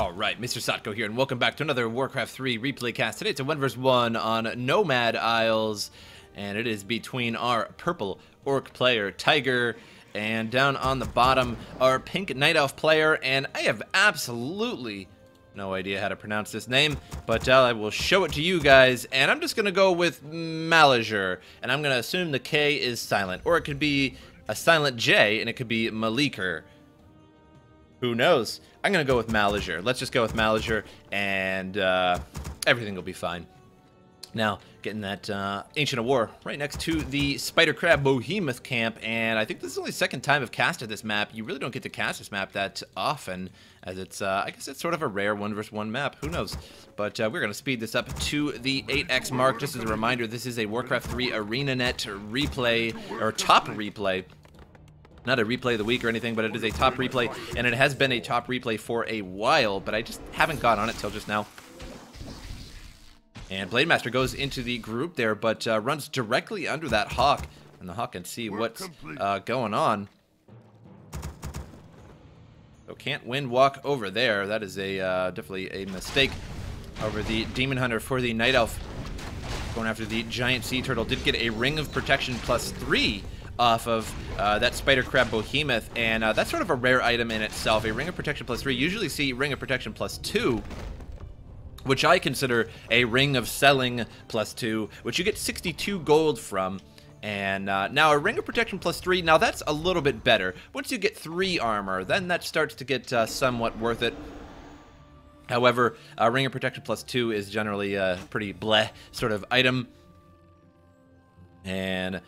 Alright, MrSotko here, and welcome back to another Warcraft 3 replay cast. Today it's a 1 vs 1 on Nomad Isles, and it is between our purple orc player, Tiger, and down on the bottom, our pink night elf player, and I have absolutely no idea how to pronounce this name, but I will show it to you guys, and I'm just going to go with Malijkr, and I'm going to assume the K is silent, or it could be a silent J, and it could be Malijkr. Who knows? I'm going to go with Malijkr. Let's just go with Malijkr, and everything will be fine. Now, getting that Ancient of War right next to the Spider Crab Behemoth camp, and I think this is only the second time I've casted this map. You really don't get to cast this map that often, as it's, I guess it's sort of a rare 1 vs 1 map. Who knows? But we're going to speed this up to the 8x mark. Just as a reminder, this is a Warcraft 3 ArenaNet replay, or top replay. Not a replay of the week or anything, but it is a top replay, and it has been a top replay for a while, but I just haven't got on it till just now. And Blademaster goes into the group there, but runs directly under that Hawk, and the Hawk can see what's going on. So can't wind walk over there. That is a definitely a mistake over the Demon Hunter for the Night Elf. Going after the Giant Sea Turtle. Did get a Ring of Protection +3 off of that Spider Crab Behemoth, and that's sort of a rare item in itself. A Ring of Protection +3. Usually see Ring of Protection +2, which I consider a Ring of Selling +2, which you get 62 gold from. And now a Ring of Protection +3, now that's a little bit better. Once you get 3 armor, then that starts to get somewhat worth it. However, a Ring of Protection +2 is generally a pretty bleh sort of item. And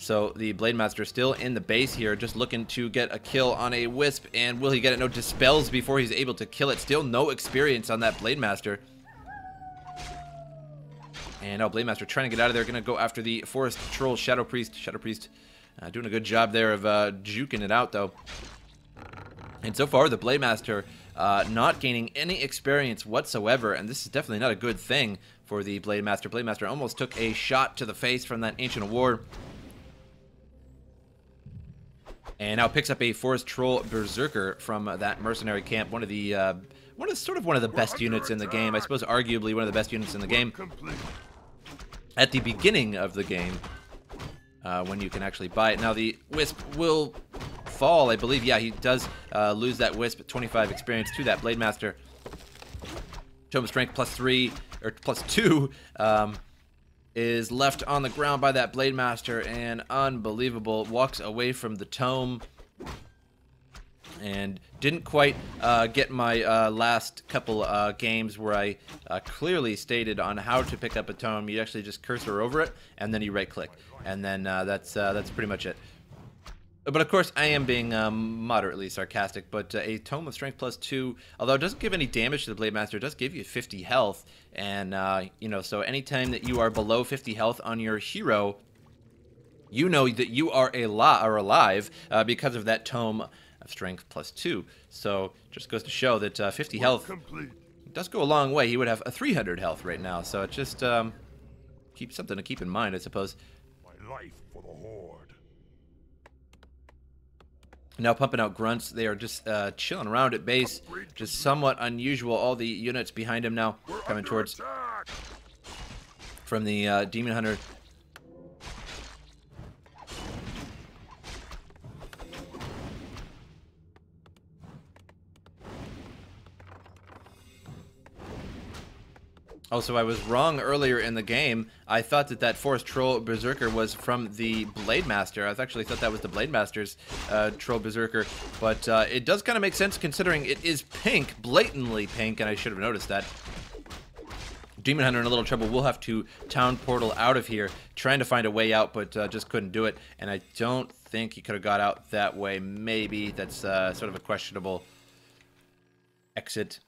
so the Blademaster still in the base here, just looking to get a kill on a Wisp, and will he get it? No, dispels before he's able to kill it. Still no experience on that Blademaster. And now Blademaster trying to get out of there, gonna go after the Forest Troll Shadow Priest. Shadow Priest doing a good job there of juking it out though. And so far the Blademaster not gaining any experience whatsoever, and this is definitely not a good thing for the Blademaster. Blademaster almost took a shot to the face from that Ancient of War. And now picks up a Forest Troll Berserker from that mercenary camp. One of the best units in the game. I suppose arguably one of the best units in the game. At the beginning of the game, when you can actually buy it. Now the Wisp will fall, I believe. Yeah, he does lose that Wisp, 25 experience to that Blademaster. Tome of Strength +3 or +2. Is left on the ground by that Blademaster, and unbelievable, walks away from the tome, and didn't quite get my last couple games where I clearly stated on how to pick up a tome. You actually just cursor over it, and then you right click, and then that's pretty much it. But of course, I am being moderately sarcastic, but a Tome of Strength +2, although it doesn't give any damage to the Blademaster, it does give you 50 health, and, you know, so anytime that you are below 50 health on your hero, you know that you are alive because of that Tome of Strength +2. So, just goes to show that 50 health does go a long way. He would have a 300 health right now, so it just keeps something to keep in mind, I suppose. My life for the Horde. Now pumping out grunts. They are just chilling around at base. Just somewhat unusual. All the units behind him now coming towards from the Demon Hunter. Also, I was wrong earlier in the game. I thought that that Forest Troll Berserker was from the Blademaster. I actually thought that was the Blademaster's Troll Berserker. But it does kind of make sense considering it is pink, blatantly pink, and I should have noticed that. Demon Hunter in a little trouble. We'll have to town portal out of here, trying to find a way out, but just couldn't do it. And I don't think he could have got out that way. Maybe that's sort of a questionable exit.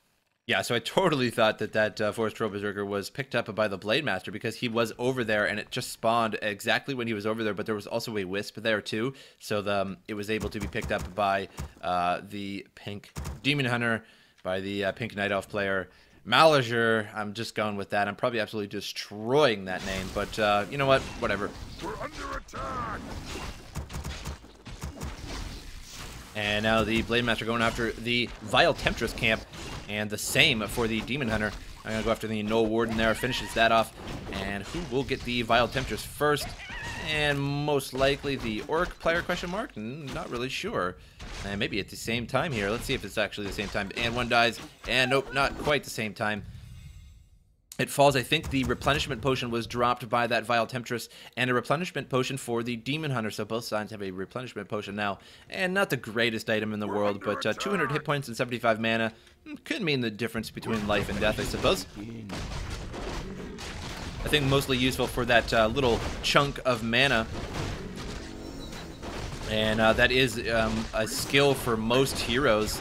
Yeah, so I totally thought that that Forest Troll Berserker was picked up by the Blademaster because he was over there, and it just spawned exactly when he was over there, but there was also a Wisp there too, so it was able to be picked up by the pink Demon Hunter, by the pink Night Elf player. Malijkr, I'm just going with that. I'm probably absolutely destroying that name, but you know what? Whatever. We're under attack. And now the Blade Master going after the Vile Temptress camp, and the same for the Demon Hunter. I'm gonna go after the Null Warden there, finishes that off. And who will get the Vile Temptress first? And most likely the Orc player, question mark? Not really sure. And maybe at the same time here. Let's see if it's actually the same time. And one dies, and nope, not quite the same time. It falls. I think the replenishment potion was dropped by that Vile Temptress, and a replenishment potion for the Demon Hunter. So both sides have a replenishment potion now, and not the greatest item in the world, but 200 hit points and 75 mana could mean the difference between life and death, I suppose. I think mostly useful for that little chunk of mana. And that is a skill for most heroes.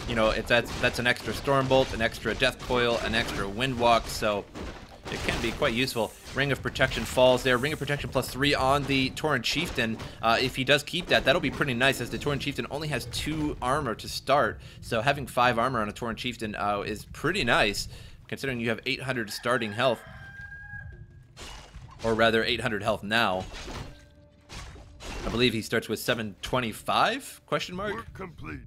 You know, that's an extra Stormbolt, an extra Death Coil, an extra Windwalk, so it can be quite useful. Ring of Protection falls there. Ring of Protection +3 on the Tauren Chieftain. If he does keep that, that'll be pretty nice, as the Tauren Chieftain only has 2 armor to start. So having 5 armor on a Tauren Chieftain is pretty nice, considering you have 800 starting health. Or rather, 800 health now. I believe he starts with 725? Question mark? Work complete.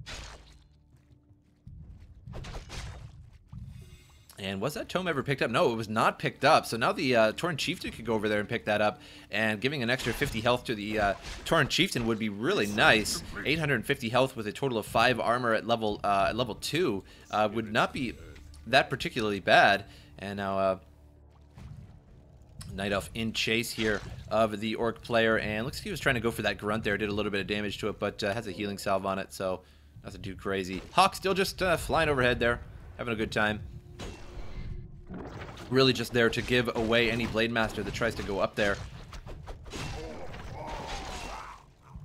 And was that tome ever picked up? No, it was not picked up. So now the Tauren Chieftain could go over there and pick that up. And giving an extra 50 health to the Tauren Chieftain would be really nice. 850 health with a total of 5 armor at level 2 would not be that particularly bad. And now Night Elf in chase here of the Orc player, and looks like he was trying to go for that grunt there. Did a little bit of damage to it, but has a healing salve on it, so nothing too crazy. Hawk still just flying overhead there, having a good time. Really just there to give away any Blade Master that tries to go up there.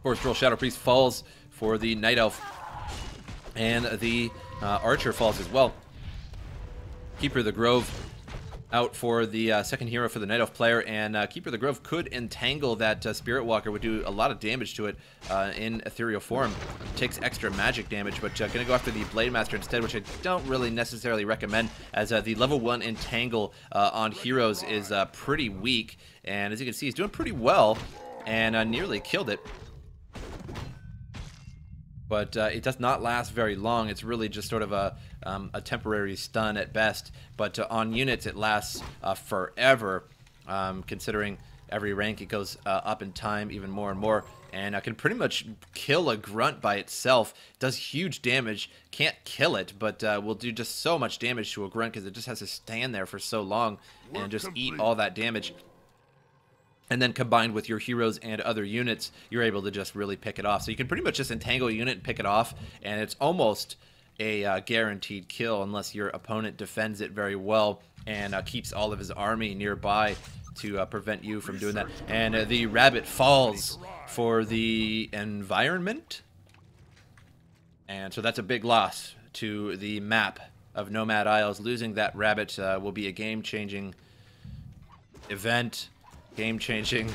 Force Troll Shadow Priest falls for the Night Elf, and the Archer falls as well. Keeper of the Grove out for the second hero for the Night Elf player, and Keeper of the Grove could entangle that Spirit Walker, would do a lot of damage to it in ethereal form. Takes extra magic damage, but gonna go after the Blade Master instead, which I don't really necessarily recommend, as the level 1 entangle on heroes is pretty weak, and as you can see, he's doing pretty well, and nearly killed it. But it does not last very long. It's really just sort of a temporary stun at best. But on units, it lasts forever, considering every rank it goes up in time even more and more. And can pretty much kill a grunt by itself. Does huge damage. Can't kill it, but will do just so much damage to a grunt because it just has to stand there for so long and just eat all that damage. And then combined with your heroes and other units, you're able to just really pick it off. So you can pretty much just entangle a unit and pick it off, and it's almost a guaranteed kill unless your opponent defends it very well and keeps all of his army nearby to prevent you from doing that. And the rabbit falls for the environment. And so that's a big loss to the map of Nomad Isles. Losing that rabbit will be a game-changing event. Game-changing.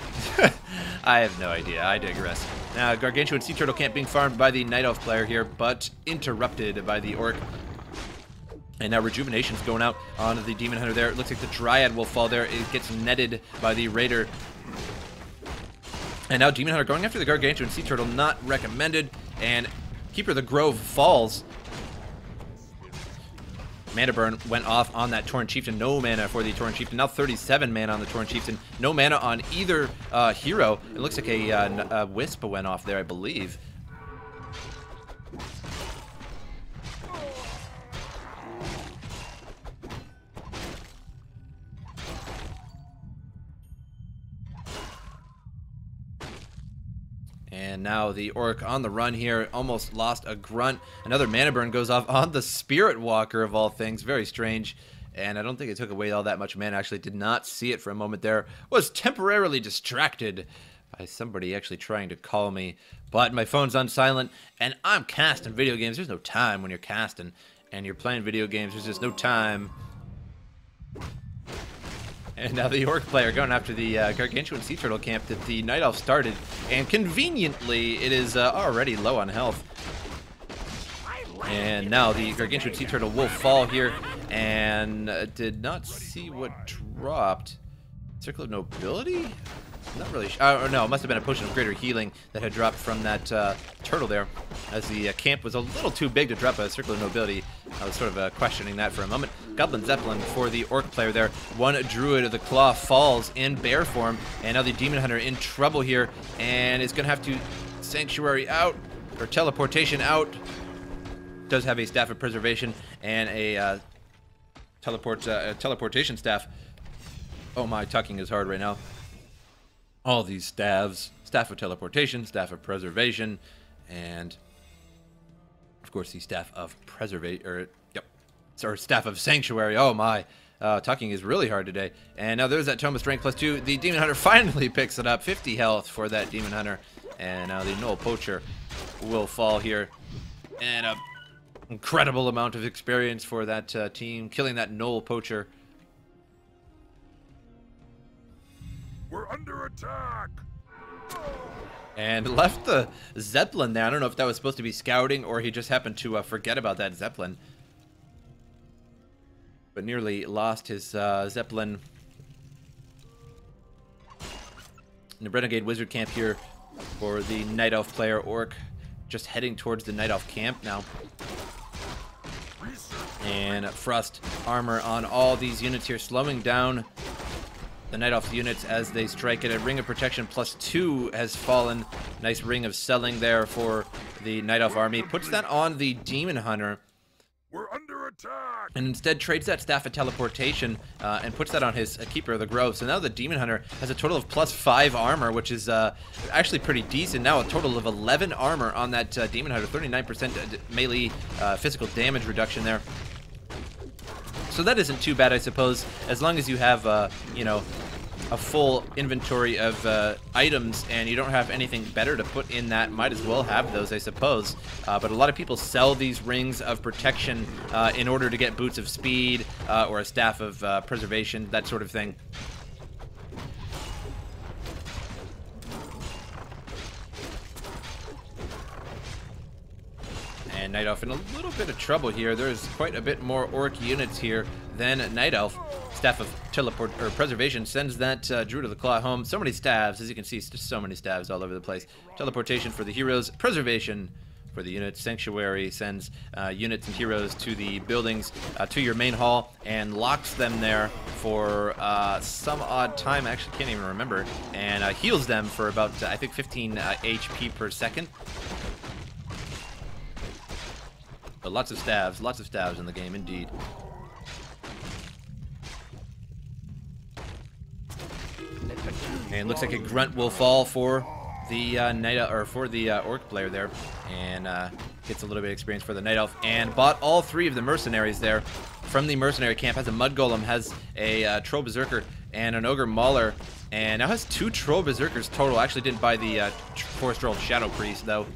I have no idea. I digress. Now, Gargantuan Sea Turtle Camp being farmed by the Night Elf player here, but interrupted by the Orc. And now Rejuvenation's going out on the Demon Hunter there. It looks like the Dryad will fall there. It gets netted by the Raider. And now Demon Hunter going after the Gargantuan Sea Turtle. Not recommended. And Keeper of the Grove falls. Mana Burn went off on that Tauren Chieftain. No mana for the Tauren Chieftain. Now 37 mana on the Tauren Chieftain. No mana on either hero. It looks like a Wisp went off there, I believe. And now the Orc on the run here, almost lost a grunt. Another Mana Burn goes off on the Spirit Walker of all things. Very strange. And I don't think it took away all that much mana. Actually did not see it for a moment there. Was temporarily distracted by somebody actually trying to call me. But my phone's on silent, and I'm casting video games. There's no time when you're casting and you're playing video games. There's just no time. And now the Orc player going after the Gargantuan Sea Turtle camp that the Night Elf started. And conveniently, it is already low on health. And now the Gargantuan Sea Turtle will fall here. And did not see what dropped. Circle of Nobility? Not really. Or no, it must have been a potion of greater healing that had dropped from that turtle there, as the camp was a little too big to drop a circle of nobility. I was sort of questioning that for a moment. Goblin Zeppelin for the orc player there. One druid of the claw falls in bear form, and now the demon hunter in trouble here, and is going to have to sanctuary out or teleportation out. Does have a staff of preservation and a teleportation staff. Oh my, tucking is hard right now. All these staves. Staff of teleportation, staff of preservation, and of course the staff of preservation, or staff of sanctuary. Oh my, tucking is really hard today. And now there's that tome of strength +2. The demon hunter finally picks it up. 50 health for that demon hunter. And now the Gnoll poacher will fall here. And a incredible amount of experience for that team, killing that Gnoll poacher. We're under attack! And left the Zeppelin there. I don't know if that was supposed to be scouting or he just happened to forget about that Zeppelin. But nearly lost his Zeppelin. And the Renegade Wizard camp here for the Night Elf player orc. Just heading towards the Night Elf camp now. And Frost armor on all these units here, slowing down the Night Elf units as they strike it. A ring of protection +2 has fallen. Nice ring of selling there for the Night Elf army. Puts that on the Demon Hunter. We're under attack! And instead trades that staff of teleportation and puts that on his Keeper of the Grove. So now the Demon Hunter has a total of +5 armor, which is actually pretty decent. Now a total of 11 armor on that Demon Hunter. 39% melee physical damage reduction there. So that isn't too bad, I suppose, as long as you have, you know, a full inventory of items and you don't have anything better to put in that. Might as well have those, I suppose. But a lot of people sell these rings of protection in order to get boots of speed or a staff of preservation, that sort of thing. And Night Elf in a little bit of trouble here. There's quite a bit more orc units here than Night Elf. Staff of preservation sends that Druid of the Claw home. So many staves, as you can see, just so many staves all over the place. Teleportation for the heroes. Preservation for the units. Sanctuary sends units and heroes to the buildings, to your main hall, and locks them there for some odd time. I actually can't even remember. And heals them for about, I think, 15 HP per second. But lots of staves in the game, indeed. And looks like a grunt will fall for the orc player there, and gets a little bit of experience for the Night Elf. And bought all 3 of the mercenaries there from the mercenary camp. Has a Mud Golem, has a Troll Berserker, and an Ogre Mauler, and now has 2 Troll Berserkers total. Actually didn't buy the Forest Troll Shadow Priest though,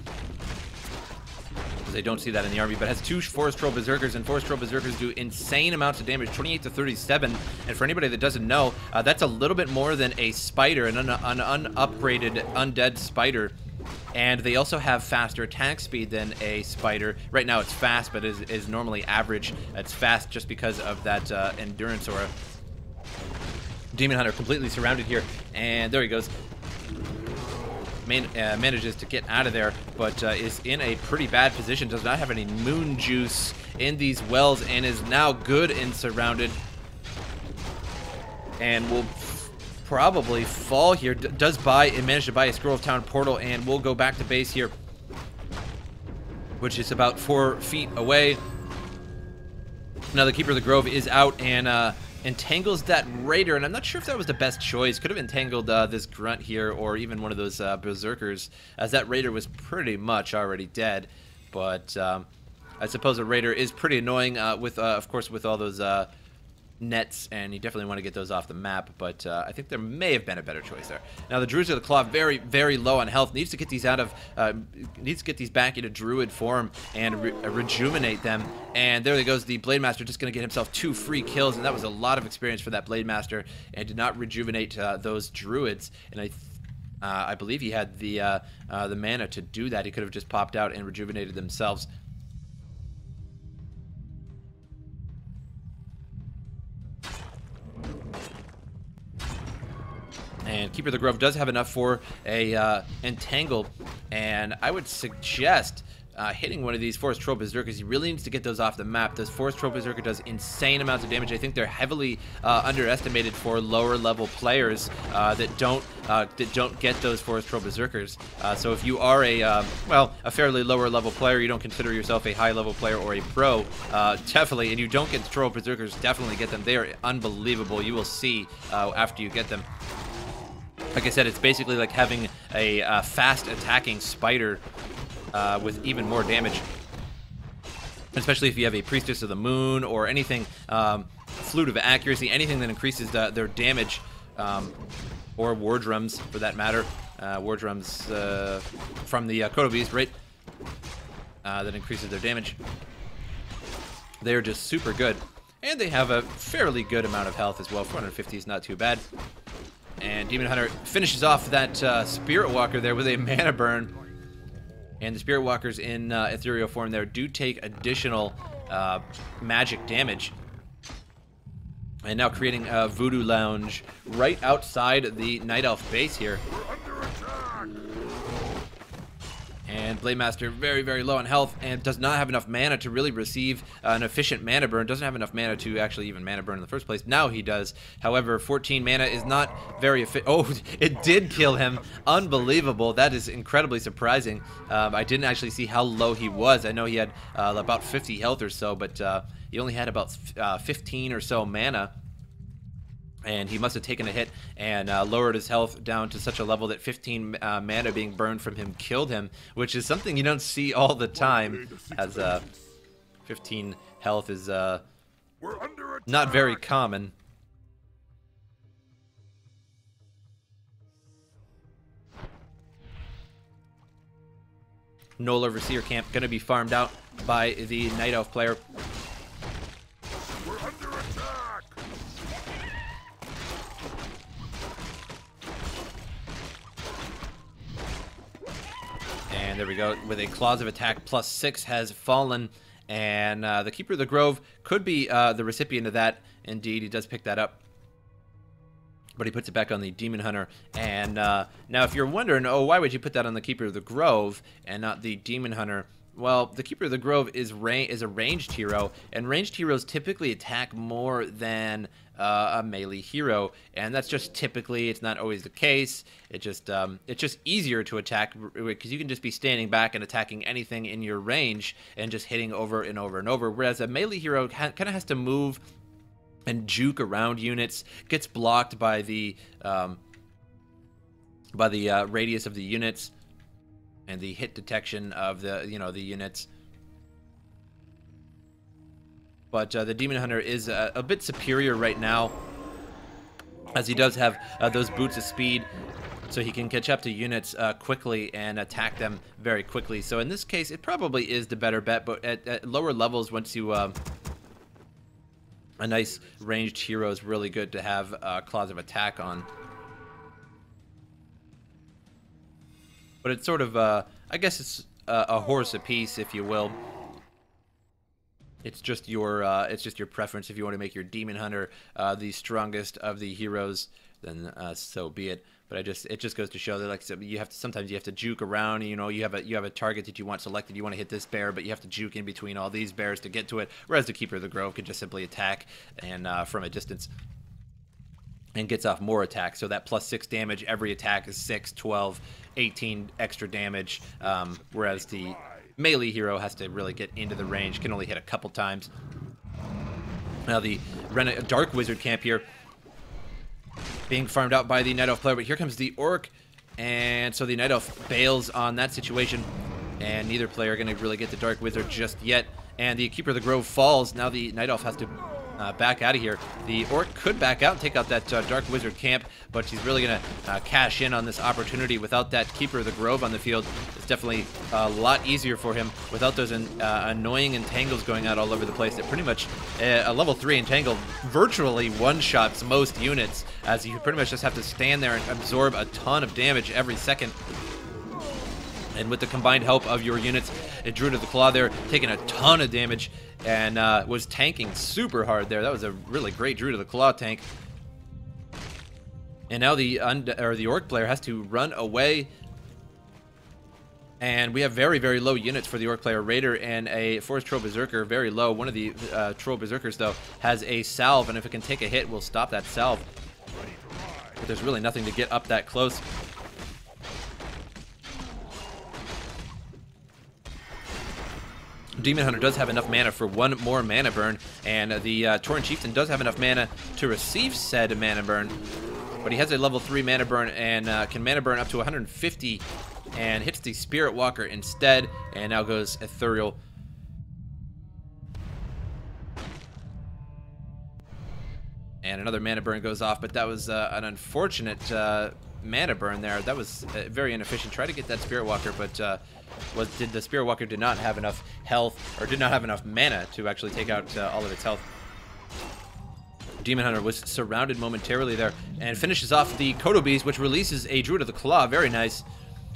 I don't see that in the army, but has 2 Forest Troll Berserkers, and Forest Troll Berserkers do insane amounts of damage, 28 to 37. And for anybody that doesn't know, that's a little bit more than a spider, an unupgraded undead spider. And they also have faster attack speed than a spider. Right now it's fast, but is normally average. It's fast just because of that endurance aura. Demon Hunter completely surrounded here, and there he goes. Manages to get out of there, but is in a pretty bad position. Does not have any moon juice in these wells, and is now good and surrounded, and will probably fall here. Does manage to buy a Scroll of Town portal, and will go back to base here, which is about 4 feet away. Now the Keeper of the Grove is out and entangles that Raider, and I'm not sure if that was the best choice. Could have entangled this Grunt here, or even one of those Berserkers, as that Raider was pretty much already dead. But I suppose a Raider is pretty annoying with, of course, with all those nets, and you definitely want to get those off the map, but I think there may have been a better choice there. Now the Druids of the Claw, very, very low on health. Needs to get these out of, needs to get these back into Druid form and rejuvenate them. And there he goes, the Blade Master just going to get himself 2 free kills, and that was a lot of experience for that Blade Master, and did not rejuvenate those Druids. And I believe he had the mana to do that. He could have just popped out and rejuvenated themselves. And Keeper of the Grove does have enough for a Entangle, and I would suggest hitting one of these Forest Troll Berserkers. He really needs to get those off the map. This Forest Troll Berserker does insane amounts of damage. I think they're heavily underestimated for lower level players that don't get those Forest Troll Berserkers. So if you are a fairly lower level player, you don't consider yourself a high level player or a pro, definitely, and you don't get the Troll Berserkers, definitely get them. They are unbelievable. You will see after you get them. Like I said, it's basically like having a fast attacking spider with even more damage. Especially if you have a Priestess of the Moon or anything, Flute of Accuracy, anything that increases their damage, or War Drums for that matter. War Drums from the Kodo Beast, right? That increases their damage. They're just super good. And they have a fairly good amount of health as well. 450 is not too bad. And Demon Hunter finishes off that Spirit Walker there with a mana burn. And the Spirit Walkers in ethereal form there do take additional magic damage. And now creating a Voodoo Lounge right outside the Night Elf base here. And Blade Master very, very low on health and does not have enough mana to really receive an efficient mana burn. Doesn't have enough mana to actually even mana burn in the first place. Now he does. However, 14 mana is not very efficient. Oh, it did kill him. Unbelievable. That is incredibly surprising. I didn't actually see how low he was. I know he had about 50 health or so, but he only had about 15 or so mana. And he must have taken a hit and lowered his health down to such a level that 15 mana being burned from him killed him, which is something you don't see all the time, as 15 health is not very common. Null Overseer camp going to be farmed out by the Night Elf player. And there we go, with a Claws of Attack +6 has fallen, and the Keeper of the Grove could be the recipient of that. Indeed, he does pick that up, but he puts it back on the Demon Hunter. And now if you're wondering, oh, why would you put that on the Keeper of the Grove and not the Demon Hunter? Well, the Keeper of the Grove is a ranged hero, and ranged heroes typically attack more than a melee hero, and that's just typically, it's not always the case. It's just easier to attack because you can just be standing back and attacking anything in your range and just hitting over and over and over. Whereas a melee hero kind of has to move and juke around units, gets blocked by the radius of the units and the hit detection of the the units. But the Demon Hunter is a bit superior right now, as he does have those boots of speed, so he can catch up to units quickly and attack them very quickly. So in this case, it probably is the better bet, but at lower levels, once you... a nice ranged hero is really good to have Claws of Attack on. But it's sort of, I guess it's a horse apiece, if you will. It's just your preference. If you want to make your Demon Hunter the strongest of the heroes, then so be it. But it just goes to show that, like I said, sometimes you have to juke around. You have a target that you want selected. You want to hit this bear, but you have to juke in between all these bears to get to it. Whereas the Keeper of the Grove can just simply attack and from a distance, and gets off more attacks. So that +6 damage every attack is 6, 12, 18 extra damage. Whereas the melee hero has to really get into the range, can only hit a couple times. Now the Dark Wizard camp here being farmed out by the Night Elf player, but here comes the Orc, and so the Night Elf bails on that situation, and neither player are going to really get the Dark Wizard just yet. And the Keeper of the Grove falls. Now the Night Elf has to back out of here. The Orc could back out and take out that Dark Wizard camp, but she's really going to cash in on this opportunity. Without that Keeper of the Grove on the field, it's definitely a lot easier for him without those annoying entangles going out all over the place. That pretty much a level 3 entangle virtually one-shots most units, as you pretty much just have to stand there and absorb a ton of damage every second. And with the combined help of your units, Druid of the Claw there, taking a ton of damage, and was tanking super hard there. That was a really great Druid of the Claw tank. And now the Orc player has to run away. And we have very, very low units for the Orc player. Raider and a Forest Troll Berserker, very low. One of the Troll Berserkers, though, has a salve, and if it can take a hit, we'll stop that salve. But there's really nothing to get up that close. Demon Hunter does have enough mana for one more mana burn, and the Tauren Chieftain does have enough mana to receive said mana burn. But he has a level 3 mana burn and can mana burn up to 150 and hits the Spirit Walker instead, and now goes Ethereal. And another mana burn goes off, but that was an unfortunate mana burn there. That was very inefficient. Try to get that Spirit Walker, but the Spirit Walker did not have enough health, or did not have enough mana to actually take out all of its health. Demon Hunter was surrounded momentarily there and finishes off the Kodo Beast, which releases a Druid of the Claw. Very nice.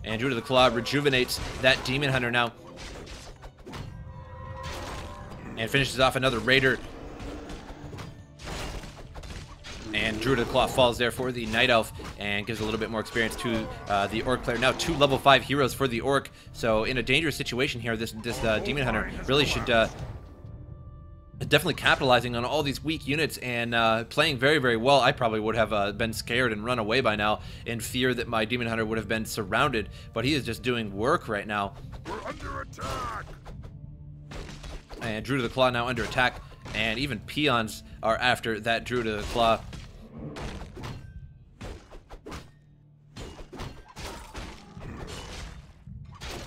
And Druid of the Claw rejuvenates that Demon Hunter now. And finishes off another Raider. And Druid of the Claw falls there for the Night Elf and gives a little bit more experience to the Orc player. Now 2 level 5 heroes for the Orc. So in a dangerous situation here, this Demon Hunter really should definitely capitalizing on all these weak units and playing very, very well. I probably would have been scared and run away by now in fear that my Demon Hunter would have been surrounded, but he is just doing work right now. We're under attack. And Druid of the Claw now under attack, and even peons are after that Druid of the Claw.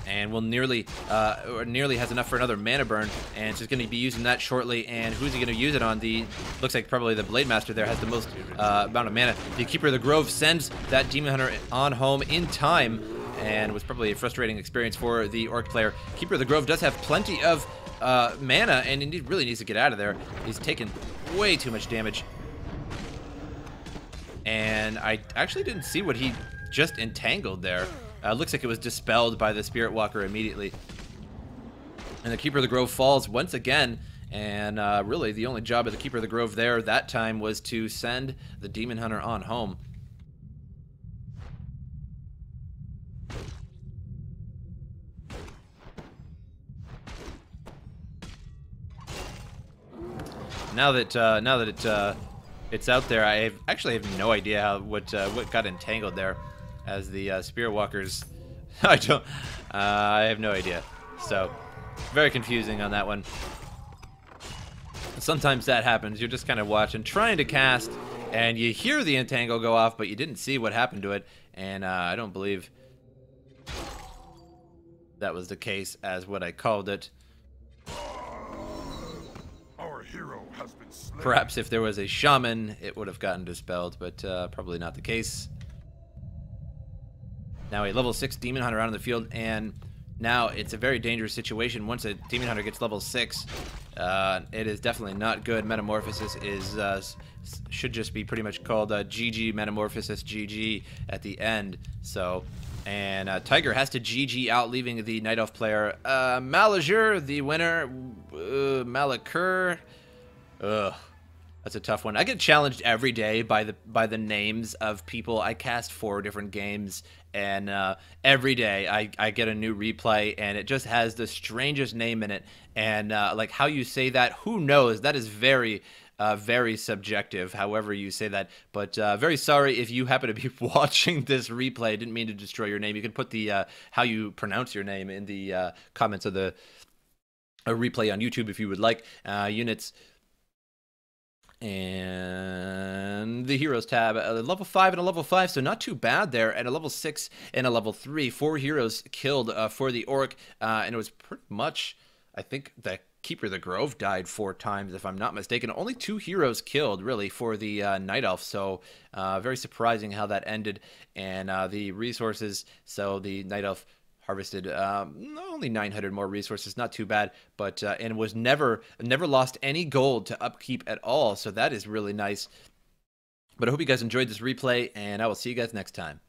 And will nearly has enough for another mana burn, and it's just going to be using that shortly. And who's he going to use it on? Looks like probably the Blade Master there has the most amount of mana. The Keeper of the Grove sends that Demon Hunter on home in time, and was probably a frustrating experience for the Orc player. Keeper of the Grove does have plenty of mana, and he really needs to get out of there. He's taken way too much damage. And I actually didn't see what he just entangled there. Looks like it was dispelled by the Spirit Walker immediately. And the Keeper of the Grove falls once again. And really, the only job of the Keeper of the Grove there that time was to send the Demon Hunter on home. Now that it's out there, I actually have no idea what got entangled there. As the Spirit Walkers, I have no idea. So, very confusing on that one. Sometimes that happens. You're just kind of watching, trying to cast, and you hear the entangle go off, but you didn't see what happened to it. And I don't believe that was the case as what I called it. Our hero has been slain. Perhaps if there was a shaman, it would have gotten dispelled, but probably not the case. Now a level 6 Demon Hunter out on the field, and now it's a very dangerous situation. Once a Demon Hunter gets level 6, it is definitely not good. Metamorphosis is should just be pretty much called GG Metamorphosis GG at the end. So, and Tiger has to GG out, leaving the Night Elf player. Malijkr, the winner. Malijkr. Ugh. That's a tough one. I get challenged every day by the names of people. I cast 4 different games, and every day I get a new replay, and it just has the strangest name in it. And like how you say that, who knows? That is very, very subjective, however you say that. But very sorry if you happen to be watching this replay. I didn't mean to destroy your name. You can put the how you pronounce your name in the comments of the replay on YouTube if you would like. Units. And the Heroes tab, a level 5 and a level 5, so not too bad there. And a level 6 and a level 3, 4 heroes killed for the Orc. And it was pretty much, I think, the Keeper of the Grove died 4 times, if I'm not mistaken. Only 2 heroes killed, really, for the Night Elf. So very surprising how that ended. And the resources, so the Night Elf harvested only 900 more resources, not too bad, but and was never lost any gold to upkeep at all, so that is really nice. But I hope you guys enjoyed this replay, and I will see you guys next time.